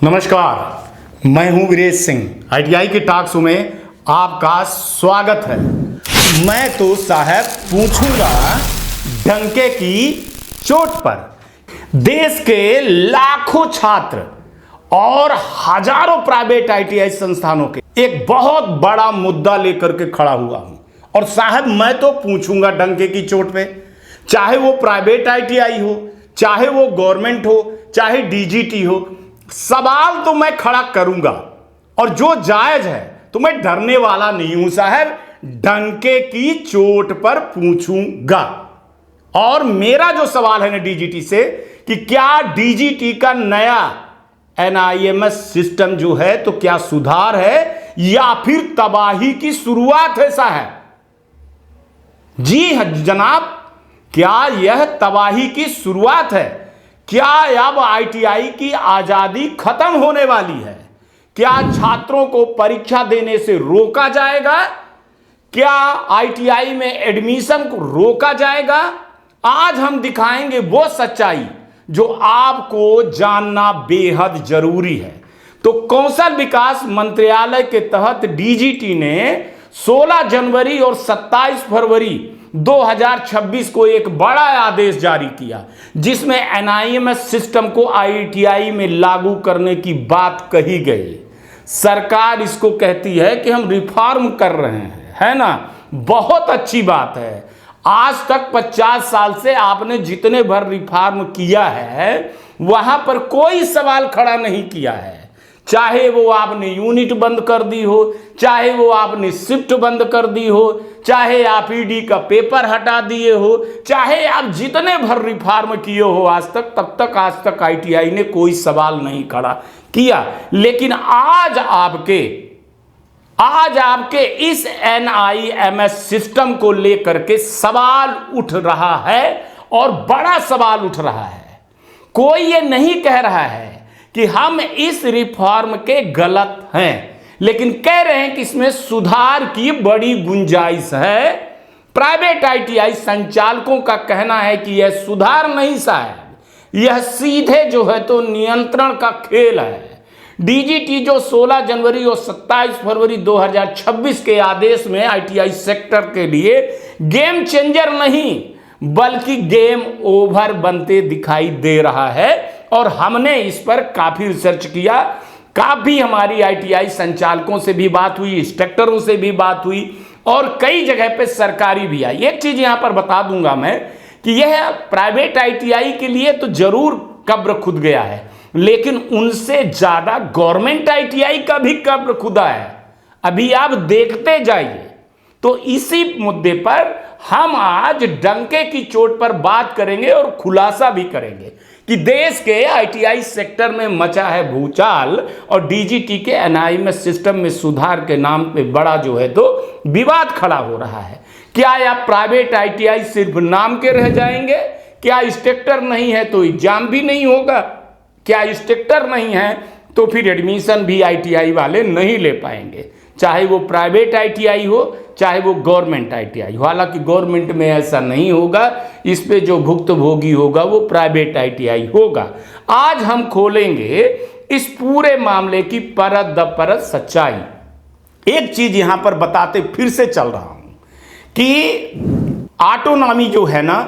नमस्कार, मैं हूं वीरेश सिंह। आईटीआई के टॉक शो में आपका स्वागत है। मैं तो साहब पूछूंगा डंके की चोट पर देश के लाखों छात्र और हजारों प्राइवेट आईटीआई संस्थानों के एक बहुत बड़ा मुद्दा लेकर के खड़ा हुआ हूं। और साहब मैं तो पूछूंगा डंके की चोट पे, चाहे वो प्राइवेट आईटीआई हो, चाहे वो गवर्नमेंट हो, चाहे डीजीटी हो, सवाल तो मैं खड़ा करूंगा और जो जायज है तो मैं डरने वाला नहीं हूं साहब। डंके की चोट पर पूछूंगा। और मेरा जो सवाल है ना डीजीटी से कि क्या डीजीटी का नया एनआईएमएस सिस्टम जो है तो क्या सुधार है या फिर तबाही की शुरुआत है साहब? जी जनाब, क्या यह तबाही की शुरुआत है? क्या अब आईटीआई की आजादी खत्म होने वाली है? क्या छात्रों को परीक्षा देने से रोका जाएगा? क्या आईटीआई में एडमिशन को रोका जाएगा? आज हम दिखाएंगे वो सच्चाई जो आपको जानना बेहद जरूरी है। तो कौशल विकास मंत्रालय के तहत डीजीटी ने 16 जनवरी और 27 फरवरी 2026 को एक बड़ा आदेश जारी किया जिसमें एनआईएमएस सिस्टम को आईटीआई में लागू करने की बात कही गई। सरकार इसको कहती है कि हम रिफॉर्म कर रहे हैं, है ना? बहुत अच्छी बात है। आज तक 50 साल से आपने जितने भर रिफॉर्म किया है वहां पर कोई सवाल खड़ा नहीं किया है। चाहे वो आपने यूनिट बंद कर दी हो, चाहे वो आपने शिफ्ट बंद कर दी हो, चाहे आप ईडी का पेपर हटा दिए हो, चाहे आप जितने भर रिफॉर्म किए हो आज तक आईटीआई ने कोई सवाल नहीं खड़ा किया। लेकिन आज आपके इस एनआईएमएस सिस्टम को लेकर के सवाल उठ रहा है और बड़ा सवाल उठ रहा है। कोई ये नहीं कह रहा है कि हम इस रिफॉर्म के गलत हैं, लेकिन कह रहे हैं कि इसमें सुधार की बड़ी गुंजाइश है। प्राइवेट आईटीआई संचालकों का कहना है कि यह सुधार नहीं साहब, यह सीधे जो है तो नियंत्रण का खेल है। डीजीटी जो 16 जनवरी और 27 फरवरी 2026 के आदेश में आईटीआई सेक्टर के लिए गेम चेंजर नहीं बल्कि गेम ओवर बनते दिखाई दे रहा है। और हमने इस पर काफी रिसर्च किया, काफी हमारी आईटीआई संचालकों से भी बात हुई, इंस्ट्रक्टरों से भी बात हुई और कई जगह पे सरकारी भी आई। एक चीज यहां पर बता दूंगा मैं कि यह प्राइवेट आईटीआई के लिए तो जरूर कब्र खुद गया है, लेकिन उनसे ज्यादा गवर्नमेंट आईटीआई का भी कब्र खुदा है। अभी आप देखते जाइए। तो इसी मुद्दे पर हम आज डंके की चोट पर बात करेंगे और खुलासा भी करेंगे कि देश के आईटीआई सेक्टर में मचा है भूचाल और डीजीटी के एनआईएमएस सिस्टम में सुधार के नाम पे बड़ा जो है तो विवाद खड़ा हो रहा है। क्या या प्राइवेट आईटीआई सिर्फ नाम के रह जाएंगे? क्या इंस्ट्रक्टर नहीं है तो एग्जाम भी नहीं होगा? क्या इंस्ट्रक्टर नहीं है तो फिर एडमिशन भी आईटीआई वाले नहीं ले पाएंगे, चाहे वो प्राइवेट आईटीआई हो चाहे वो गवर्नमेंट आईटीआई हो। हालांकि गवर्नमेंट में ऐसा नहीं होगा, इस पे जो भुक्तभोगी होगा वो प्राइवेट आईटीआई होगा। आज हम खोलेंगे इस पूरे मामले की परत दर परत सच्चाई। एक चीज यहां पर बताते फिर से चल रहा हूं कि ऑटोनॉमी जो है ना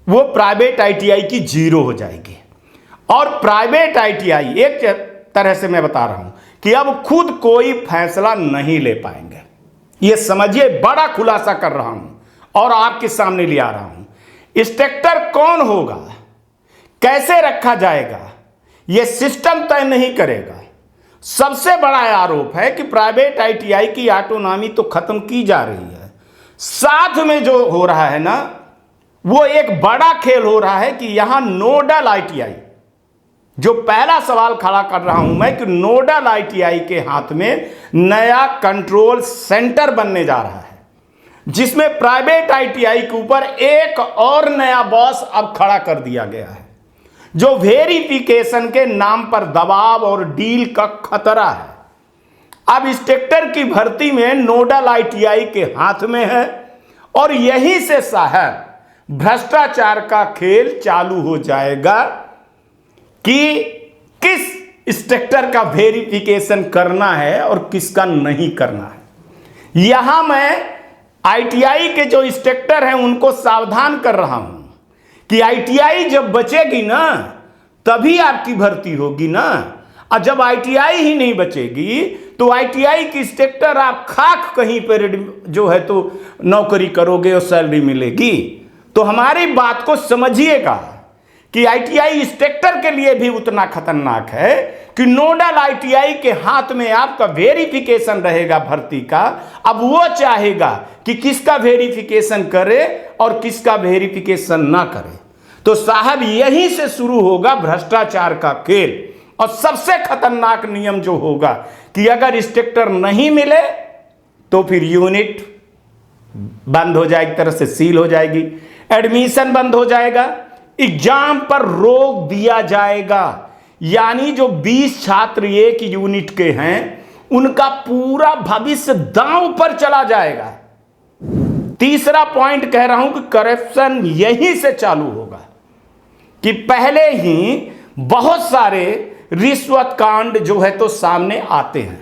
वो प्राइवेट आईटीआई की 0 हो जाएगी और प्राइवेट आईटीआई एक तरह से मैं बता रहा हूं कि अब खुद कोई फैसला नहीं ले पाएंगे। ये समझिए, बड़ा खुलासा कर रहा हूं और आपके सामने ले आ रहा हूं। इंस्ट्रक्टर कौन होगा, कैसे रखा जाएगा, यह सिस्टम तय नहीं करेगा। सबसे बड़ा आरोप है कि प्राइवेट आईटीआई की ऑटोनॉमी तो खत्म की जा रही है, साथ में जो हो रहा है ना वो एक बड़ा खेल हो रहा है कि यहां नोडल आईटीआई, जो पहला सवाल खड़ा कर रहा हूं मैं कि नोडल आईटीआई के हाथ में नया कंट्रोल सेंटर बनने जा रहा है जिसमें प्राइवेट आईटीआई के ऊपर एक और नया बॉस अब खड़ा कर दिया गया है जो वेरिफिकेशन के नाम पर दबाव और डील का खतरा है। अब इंस्ट्रक्टर की भर्ती में नोडल आईटीआई के हाथ में है और यहीं से साहब भ्रष्टाचार का खेल चालू हो जाएगा कि किस इंस्ट्रक्टर का वेरिफिकेशन करना है और किसका नहीं करना है। यहां मैं आईटीआई के जो इंस्ट्रक्टर हैं उनको सावधान कर रहा हूं कि आईटीआई जब बचेगी ना तभी आपकी भर्ती होगी ना, और जब आईटीआई ही नहीं बचेगी तो आईटीआई की इंस्ट्रक्टर आप खाक कहीं पर जो है तो नौकरी करोगे और सैलरी मिलेगी। तो हमारी बात को समझिएगा कि आईटीआई इंस्ट्रक्टर के लिए भी उतना खतरनाक है कि नोडल आईटीआई के हाथ में आपका वेरिफिकेशन रहेगा भर्ती का। अब वो चाहेगा कि किसका वेरिफिकेशन करे और किसका वेरिफिकेशन ना करे। तो साहब यहीं से शुरू होगा भ्रष्टाचार का खेल। और सबसे खतरनाक नियम जो होगा कि अगर इंस्ट्रक्टर नहीं मिले तो फिर यूनिट बंद हो जाएगी, एक तरह से सील हो जाएगी, एडमिशन बंद हो जाएगा, एग्जाम पर रोक दिया जाएगा। यानी जो 20 छात्र एक यूनिट के हैं उनका पूरा भविष्य दांव पर चला जाएगा। तीसरा पॉइंट कह रहा हूं कि करप्शन यहीं से चालू होगा कि पहले ही बहुत सारे रिश्वत कांड जो है तो सामने आते हैं।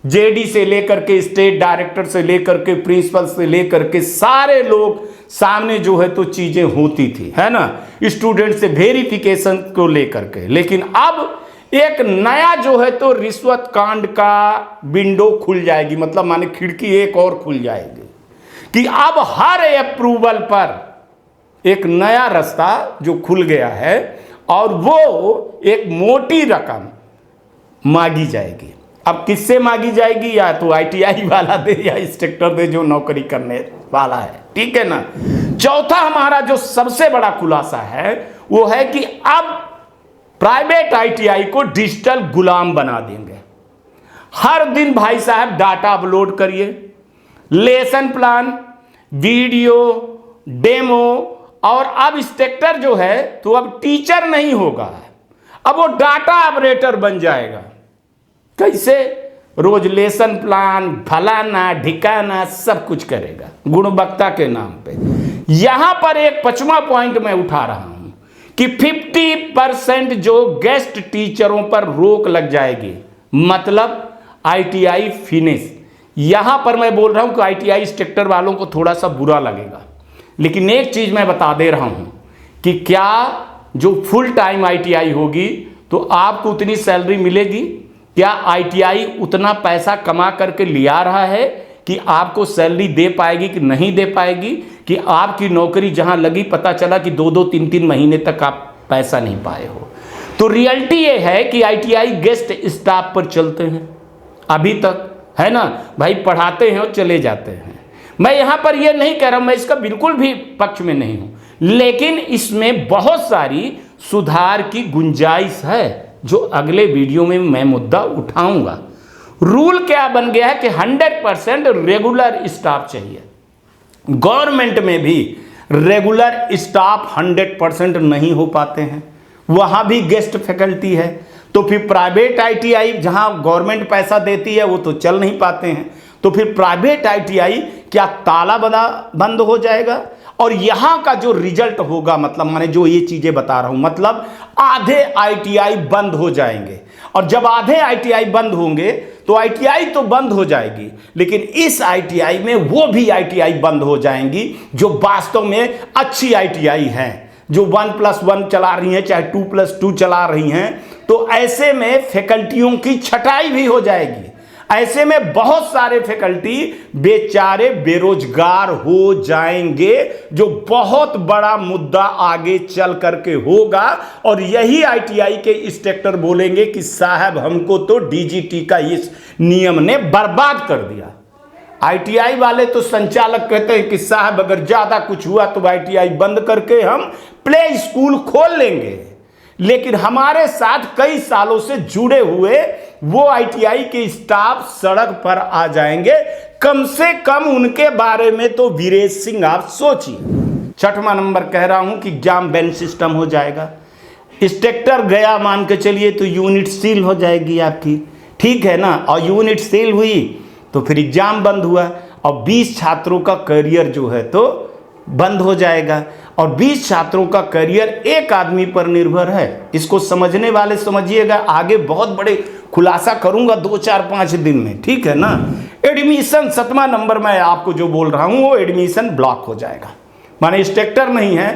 जेडी से लेकर के स्टेट डायरेक्टर से लेकर के प्रिंसिपल से लेकर के सारे लोग सामने जो है तो चीजें होती थी, है ना, स्टूडेंट से वेरिफिकेशन को लेकर के। लेकिन अब एक नया जो है तो रिश्वत कांड का विंडो खुल जाएगी, मतलब माने खिड़की एक और खुल जाएगी कि अब हर अप्रूवल पर एक नया रास्ता जो खुल गया है और वो एक मोटी रकम मांगी जाएगी। अब किससे मांगी जाएगी, या तो आईटीआई वाला दे या इंस्ट्रक्टर दे जो नौकरी करने वाला है, ठीक है ना। चौथा हमारा जो सबसे बड़ा खुलासा है वो है कि अब प्राइवेट आईटीआई को डिजिटल गुलाम बना देंगे। हर दिन भाई साहब डाटा अपलोड करिए, लेसन प्लान, वीडियो, डेमो, और अब इंस्ट्रक्टर जो है तो अब टीचर नहीं होगा, अब वो डाटा ऑपरेटर बन जाएगा। कैसे? रोज लेसन प्लान, फलाना ढिकाना सब कुछ करेगा गुणवत्ता के नाम पे। यहां पर एक 5वां पॉइंट मैं उठा रहा हूं कि 50% जो गेस्ट टीचरों पर रोक लग जाएगी, मतलब आईटीआई फिनिश। यहां पर मैं बोल रहा हूं कि आईटीआई इंस्ट्रक्टर वालों को थोड़ा सा बुरा लगेगा, लेकिन एक चीज मैं बता दे रहा हूं कि क्या जो फुल टाइम आईटीआई होगी तो आपको उतनी सैलरी मिलेगी? क्या आईटीआई उतना पैसा कमा करके लिया रहा है कि आपको सैलरी दे पाएगी कि नहीं दे पाएगी? कि आपकी नौकरी जहां लगी पता चला कि 2-2, 3-3 महीने तक आप पैसा नहीं पाए हो। तो रियलिटी ये है कि आईटीआई गेस्ट स्टाफ पर चलते हैं अभी तक, है ना भाई, पढ़ाते हैं और चले जाते हैं। मैं यहां पर यह नहीं कह रहा हूं, मैं इसका बिल्कुल भी पक्ष में नहीं हूं, लेकिन इसमें बहुत सारी सुधार की गुंजाइश है जो अगले वीडियो में मैं मुद्दा उठाऊंगा। रूल क्या बन गया है कि 100% रेगुलर स्टाफ चाहिए। गवर्नमेंट में भी रेगुलर स्टाफ 100% नहीं हो पाते हैं, वहां भी गेस्ट फैकल्टी है। तो फिर प्राइवेट आईटीआई जहां गवर्नमेंट पैसा देती है वो तो चल नहीं पाते हैं, तो फिर प्राइवेट आईटीआई क्या ताला बंद हो जाएगा? और यहां का जो रिजल्ट होगा, मतलब मैंने जो ये चीजें बता रहा हूं, मतलब आधे आईटीआई बंद हो जाएंगे। और जब आधे आईटीआई बंद होंगे तो आईटीआई तो बंद हो जाएगी, लेकिन इस आईटीआई में वो भी आईटीआई बंद हो जाएंगी जो वास्तव में अच्छी आईटीआई हैं, जो 1+1 चला रही हैं, चाहे 2+2 चला रही हैं। तो ऐसे में फैकल्टियों की छटाई भी हो जाएगी। ऐसे में बहुत सारे फैकल्टी बेचारे बेरोजगार हो जाएंगे, जो बहुत बड़ा मुद्दा आगे चल करके होगा। और यही आईटीआई के इंस्ट्रक्टर बोलेंगे कि साहब हमको तो डीजीटी का इस नियम ने बर्बाद कर दिया। आईटीआई वाले तो संचालक कहते हैं कि साहब अगर ज्यादा कुछ हुआ तो आईटीआई बंद करके हम प्ले स्कूल खोल लेंगे। लेकिन हमारे साथ कई सालों से जुड़े हुए वो आईटीआई के स्टाफ सड़क पर आ जाएंगे। कम से कम उनके बारे में तो वीरेश सिंह आप सोचिए। 6वां नंबर कह रहा हूं कि एग्जाम बेंच सिस्टम हो जाएगा। इंस्ट्रक्टर गया मान के चलिए तो यूनिट सील हो जाएगी आपकी, ठीक है ना। और यूनिट सील हुई तो फिर एग्जाम बंद हुआ और 20 छात्रों का करियर जो है तो बंद हो जाएगा। और 20 छात्रों का करियर एक आदमी पर निर्भर है। इसको समझने वाले समझिएगा, आगे बहुत बड़े खुलासा करूंगा 2, 4, 5 दिन में, ठीक है ना। एडमिशन 7वां नंबर मैं आपको जो बोल रहा हूं वो एडमिशन ब्लॉक हो जाएगा, माने इंस्ट्रक्टर नहीं है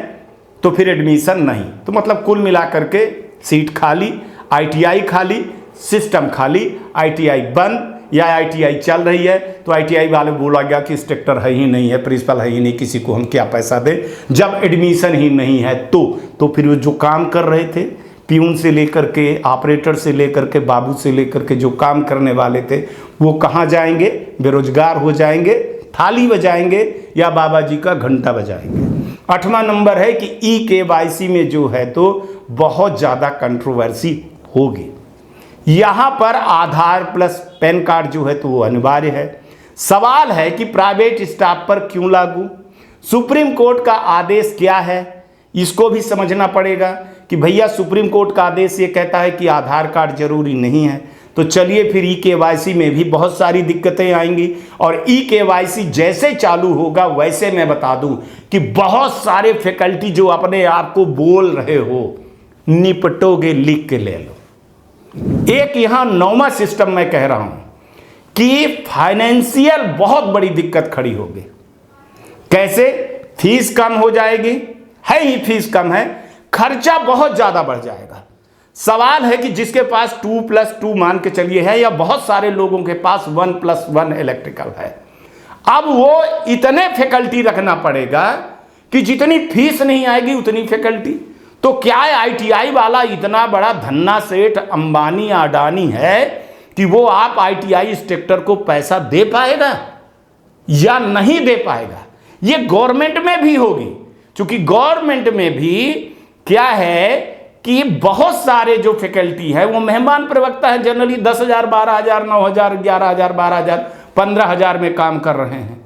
तो फिर एडमिशन नहीं, तो मतलब कुल मिलाकर के सीट खाली, आईटीआई खाली, सिस्टम खाली, आईटीआई बंद या आईटीआई चल रही है तो आईटीआई वाले बोला गया कि इंस्ट्रक्टर है ही नहीं है, प्रिंसिपल है ही नहीं, किसी को हम क्या पैसा दें जब एडमिशन ही नहीं है। तो फिर वो जो काम कर रहे थे, प्यून से लेकर के, ऑपरेटर से लेकर के, बाबू से लेकर के जो काम करने वाले थे वो कहाँ जाएंगे? बेरोजगार हो जाएंगे, थाली बजाएंगे या बाबा जी का घंटा बजाएंगे। 8वां नंबर है कि ई-केवाईसी में जो है तो बहुत ज़्यादा कंट्रोवर्सी होगी। यहाँ पर आधार प्लस पैन कार्ड जो है तो वो अनिवार्य है। सवाल है कि प्राइवेट स्टाफ पर क्यों लागू? सुप्रीम कोर्ट का आदेश क्या है, इसको भी समझना पड़ेगा कि भैया सुप्रीम कोर्ट का आदेश ये कहता है कि आधार कार्ड जरूरी नहीं है, तो चलिए फिर ई-केवाईसी में भी बहुत सारी दिक्कतें आएंगी। और ई-केवाईसी जैसे चालू होगा वैसे मैं बता दूं कि बहुत सारे फैकल्टी जो अपने आप को बोल रहे हो निपटोगे, लिख के ले लो। एक यहां 9वां सिस्टम मैं कह रहा हूं कि फाइनेंशियल बहुत बड़ी दिक्कत खड़ी होगी। कैसे? फीस कम हो जाएगी, है ही फीस कम है, खर्चा बहुत ज्यादा बढ़ जाएगा। सवाल है कि जिसके पास 2+2 मान के चलिए है, या बहुत सारे लोगों के पास 1+1 इलेक्ट्रिकल है, अब वो इतने फैकल्टी रखना पड़ेगा कि जितनी फीस नहीं आएगी उतनी फैकल्टी। तो क्या आईटीआई वाला इतना बड़ा धन्ना सेठ अंबानी अडानी है कि वो आप आईटीआई इंस्ट्रक्टर को पैसा दे पाएगा या नहीं दे पाएगा? ये गवर्नमेंट में भी होगी, क्योंकि गवर्नमेंट में भी क्या है कि बहुत सारे जो फैकल्टी है वो मेहमान प्रवक्ता है, जनरली 10,000, 12,000, 9,000, 11,000, 12,000, 15,000 में काम कर रहे हैं।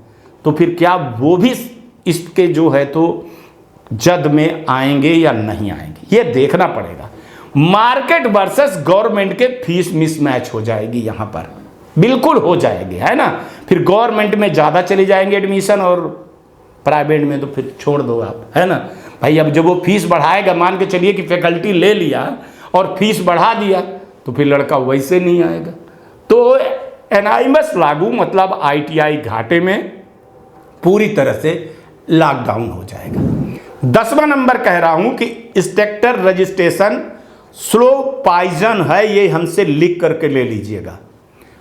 तो फिर क्या वो भी इसके जो है तो जद में आएंगे या नहीं आएंगे, ये देखना पड़ेगा। मार्केट वर्सेस गवर्नमेंट के फीस मिसमैच हो जाएगी, यहां पर बिल्कुल हो जाएगी, है ना। फिर गवर्नमेंट में ज़्यादा चले जाएंगे एडमिशन और प्राइवेट में तो फिर छोड़ दो आप, है ना भाई। अब जब वो फीस बढ़ाएगा, मान के चलिए कि फैकल्टी ले लिया और फीस बढ़ा दिया, तो फिर लड़का वैसे नहीं आएगा। तो एनआईएमएस लागू मतलब आईटीआई घाटे में पूरी तरह से लॉकडाउन हो जाएगा। 10वां नंबर कह रहा हूं कि इंस्ट्रक्टर रजिस्ट्रेशन स्लो पॉइजन है, ये हमसे लिख करके ले लीजिएगा।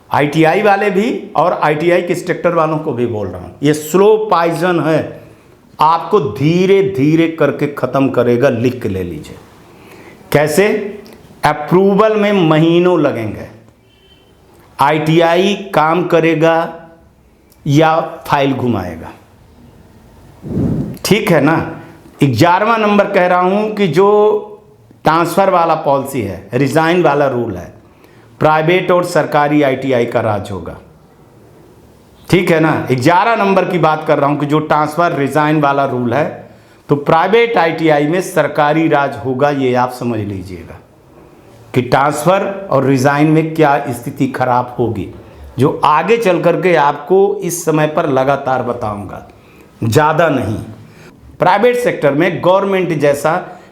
आईटीआई वाले भी और आईटीआई के इंस्ट्रक्टर वालों को भी बोल रहा हूं, ये स्लो पॉइजन है, आपको धीरे धीरे करके खत्म करेगा, लिख के ले लीजिए। कैसे? अप्रूवल में महीनों लगेंगे, आईटीआई काम करेगा या फाइल घुमाएगा, ठीक है ना। 11वां नंबर कह रहा हूं कि जो ट्रांसफर वाला पॉलिसी है, रिजाइन वाला रूल है, प्राइवेट और सरकारी आईटीआई का राज होगा, ठीक है ना। 11 नंबर की बात कर रहा हूं कि जो ट्रांसफर रिजाइन वाला रूल है, तो प्राइवेट आईटीआई में सरकारी राज होगा, ये आप समझ लीजिएगा कि ट्रांसफर और रिजाइन में क्या स्थिति खराब होगी, जो आगे चल करके आपको इस समय पर लगातार बताऊंगा, ज़्यादा नहीं। प्राइवेट सेक्टर में गवर्नमेंट जैसा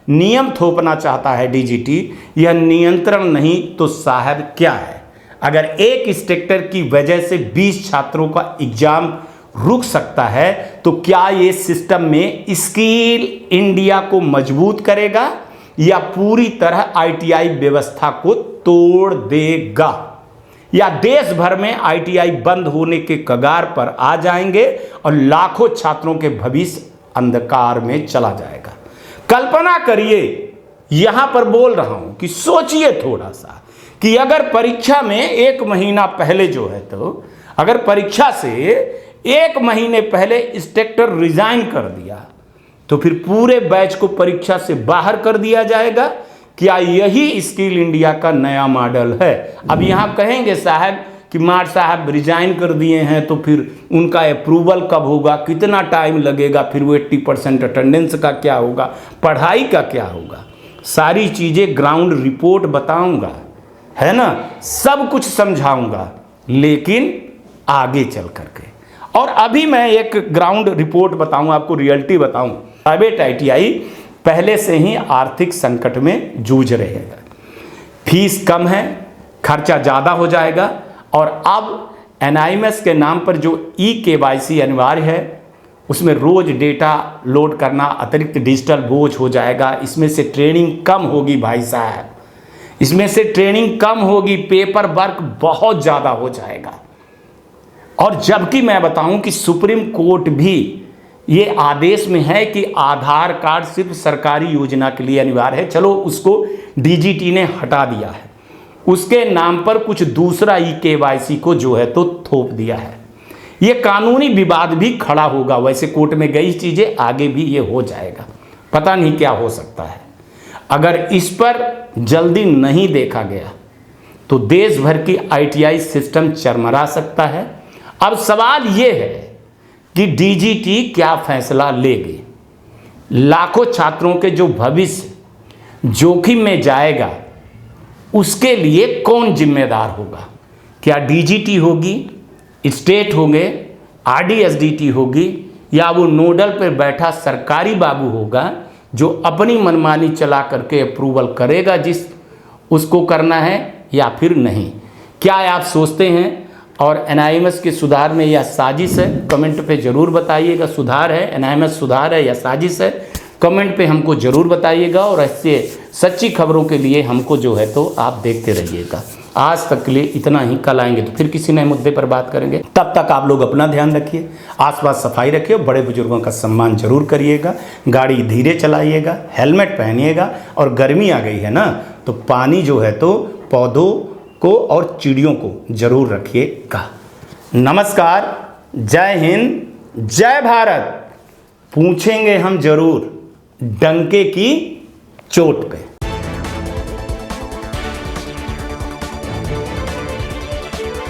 नियम थोपना चाहता है डीजीटी, यह नियंत्रण नहीं तो साहब क्या है। अगर एक इंस्ट्रक्टर की वजह से 20 छात्रों का एग्जाम रुक सकता है, तो क्या ये सिस्टम में स्किल इंडिया को मजबूत करेगा या पूरी तरह आईटीआई व्यवस्था को तोड़ देगा, या देश भर में आईटीआई बंद होने के कगार पर आ जाएंगे और लाखों छात्रों के भविष्य अंधकार में चला जाएगा। कल्पना करिए, यहां पर बोल रहा हूं कि सोचिए थोड़ा सा कि अगर परीक्षा में 1 महीना पहले जो है, तो अगर परीक्षा से 1 महीने पहले इंस्ट्रक्टर रिजाइन कर दिया, तो फिर पूरे बैच को परीक्षा से बाहर कर दिया जाएगा। क्या यही स्किल इंडिया का नया मॉडल है? अब यहां कहेंगे साहब कि मार साहब रिजाइन कर दिए हैं, तो फिर उनका अप्रूवल कब होगा, कितना टाइम लगेगा, फिर वो 80% अटेंडेंस का क्या होगा, पढ़ाई का क्या होगा, सारी चीज़ें ग्राउंड रिपोर्ट बताऊंगा, है ना, सब कुछ समझाऊंगा, लेकिन आगे चल करके। और अभी मैं एक ग्राउंड रिपोर्ट बताऊं आपको, रियलिटी बताऊं प्राइवेट आईटीआई पहले से ही आर्थिक संकट में जूझ रहे हैं। फीस कम है, खर्चा ज़्यादा हो जाएगा, और अब एनआईएमएस के नाम पर जो ई-केवाईसी अनिवार्य है, उसमें रोज डेटा लोड करना अतिरिक्त डिजिटल बोझ हो जाएगा। इसमें से ट्रेनिंग कम होगी भाई साहब, इसमें से ट्रेनिंग कम होगी, पेपर वर्क बहुत ज़्यादा हो जाएगा। और जबकि मैं बताऊं कि सुप्रीम कोर्ट भी ये आदेश में है कि आधार कार्ड सिर्फ सरकारी योजना के लिए अनिवार्य है, चलो उसको डीजीटी ने हटा दिया है, उसके नाम पर कुछ दूसरा ई-केवाईसी को जो है तो थोप दिया है। ये कानूनी विवाद भी खड़ा होगा, वैसे कोर्ट में गई चीज़ें आगे भी ये हो जाएगा, पता नहीं क्या हो सकता है। अगर इस पर जल्दी नहीं देखा गया तो देश भर की आईटीआई सिस्टम चरमरा सकता है। अब सवाल ये है कि डीजीटी क्या फैसला लेगी। लाखों छात्रों के जो भविष्य जोखिम में जाएगा, उसके लिए कौन जिम्मेदार होगा? क्या डीजीटी होगी, स्टेट होंगे, आरडीएसडीटी होगी, या वो नोडल पर बैठा सरकारी बाबू होगा जो अपनी मनमानी चला करके अप्रूवल करेगा जिस उसको करना है, या फिर नहीं? क्या आप सोचते हैं? और एनआईएमएस के सुधार में यह साजिश है? कमेंट पे ज़रूर बताइएगा। सुधार है, एनआईएमएस सुधार है या साजिश है? कमेंट पे हमको ज़रूर बताइएगा। और ऐसे सच्ची खबरों के लिए हमको जो है तो आप देखते रहिएगा। आज तक के लिए इतना ही, कल आएंगे तो फिर किसी नए मुद्दे पर बात करेंगे। तब तक आप लोग अपना ध्यान रखिए, आसपास सफाई रखिए, बड़े बुजुर्गों का सम्मान जरूर करिएगा, गाड़ी धीरे चलाइएगा, हेलमेट पहनिएगा, और गर्मी आ गई है ना, तो पानी जो है तो पौधों को और चिड़ियों को जरूर रखिएगा। नमस्कार, जय हिंद, जय भारत। पूछेंगे हम जरूर डंके की चोट पे।